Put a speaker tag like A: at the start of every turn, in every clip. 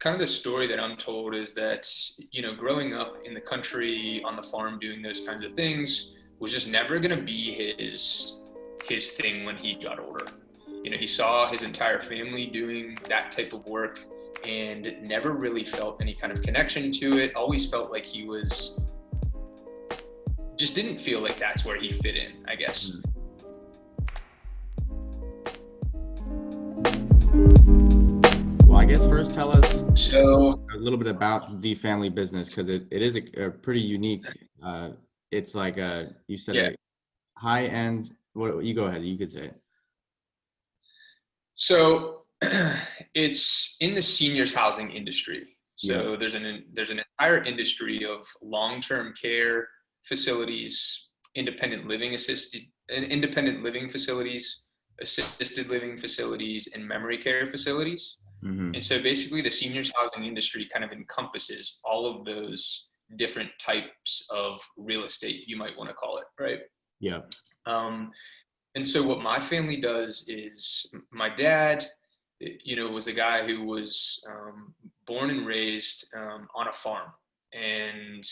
A: kind of the story that I'm told is that, growing up in the country on the farm doing those kinds of things was just never going to be his thing when he got older. He saw his entire family doing that type of work and never really felt any kind of connection to it. Always felt like he was just didn't feel like that's where he fit in, I guess.
B: Well, I guess first tell us
A: a
B: little bit about the family business, because it is a pretty unique, it's like you said,
A: Yeah.
B: a high end. What, you go ahead, you could say it.
A: So it's in the seniors housing industry. So there's an entire industry of long-term care facilities, independent living facilities, assisted living facilities, and memory care facilities.
B: Mm-hmm.
A: And so basically the seniors housing industry kind of encompasses all of those different types of real estate, you might want to call it, right?
B: Yeah.
A: And so what my family does is my dad, was a guy who was born and raised on a farm and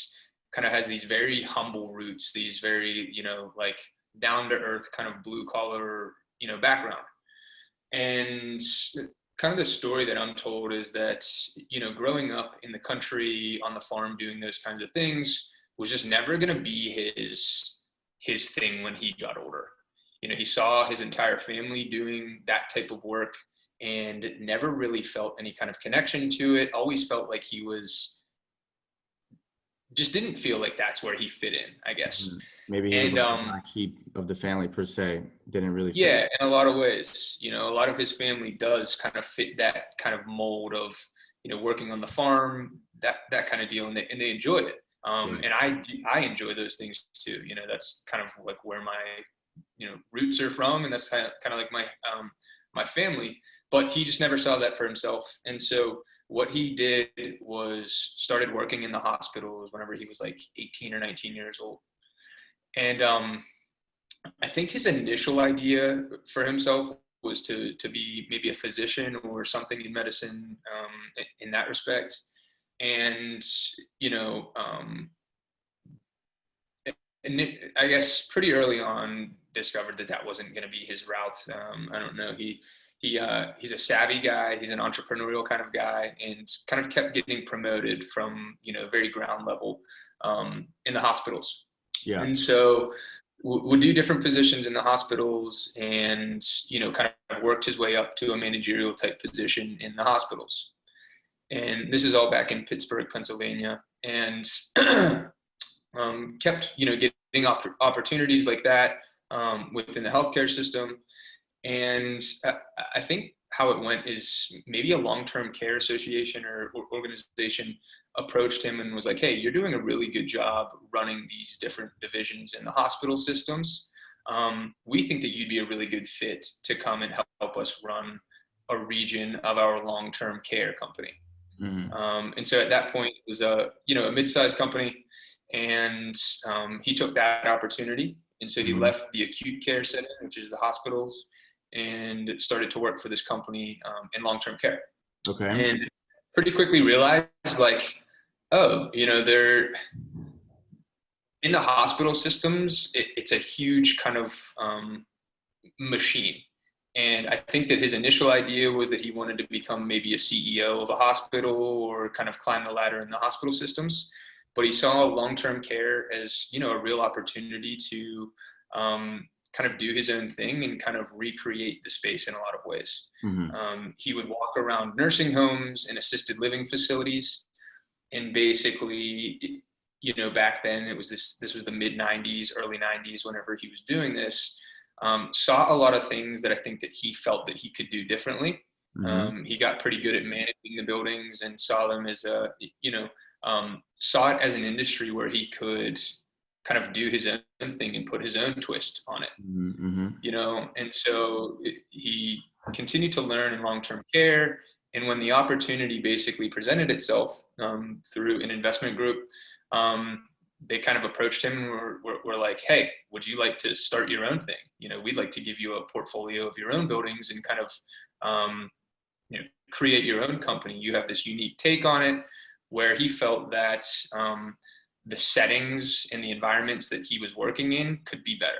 A: kind of has these very humble roots, these very, like down to earth kind of blue collar, background. And kind of the story that I'm told is that, growing up in the country on the farm doing those kinds of things was just never going to be his thing when he got older. He saw his entire family doing that type of work and never really felt any kind of connection to it. Always felt like he was just didn't feel like that's where he fit in, I guess.
B: Maybe he was like the black sheep of the family per se. Didn't really fit.
A: Yeah, in a lot of ways. A lot of his family does kind of fit that kind of mold of, working on the farm, that kind of deal, and they enjoyed it. And I enjoy those things too. That's kind of like where my roots are from, and that's kind of like my family. But he just never saw that for himself, and so what he did was started working in the hospitals whenever he was like 18 or 19 years old. And I think his initial idea for himself was to be maybe a physician or something in medicine, in that respect. And and I guess pretty early on discovered that wasn't going to be his route. I don't know. He's a savvy guy. He's an entrepreneurial kind of guy, and kind of kept getting promoted from very ground level in the hospitals.
B: Yeah.
A: And so would do different positions in the hospitals, and kind of worked his way up to a managerial type position in the hospitals. And this is all back in Pittsburgh, Pennsylvania, and kept getting opportunities like that within the healthcare system. And I think how it went is maybe a long-term care association or organization approached him and was like, hey, you're doing a really good job running these different divisions in the hospital systems. We think that you'd be a really good fit to come and help us run a region of our long-term care company. Mm-hmm. And so at that point it was a mid-sized company, and he took that opportunity. And so he left the acute care setting, which is the hospitals, and started to work for this company in long-term care.
B: Okay.
A: And pretty quickly realized, like, they're in the hospital systems. It's a huge kind of machine. And I think that his initial idea was that he wanted to become maybe a CEO of a hospital or kind of climb the ladder in the hospital systems. But he saw long-term care as, a real opportunity to kind of do his own thing and kind of recreate the space in a lot of ways. Mm-hmm. He would walk around nursing homes and assisted living facilities, and basically, back then it was this was the mid 90s, early 90s, whenever he was doing this, saw a lot of things that I think that he felt that he could do differently. Mm-hmm. He got pretty good at managing the buildings and saw them as saw it as an industry where he could kind of do his own thing and put his own twist on it. Mm-hmm. And so he continued to learn in long-term care. And when the opportunity basically presented itself through an investment group, they kind of approached him and were like, hey, would you like to start your own thing? We'd like to give you a portfolio of your own buildings and kind of create your own company. You have this unique take on it, where he felt that the settings and the environments that he was working in could be better.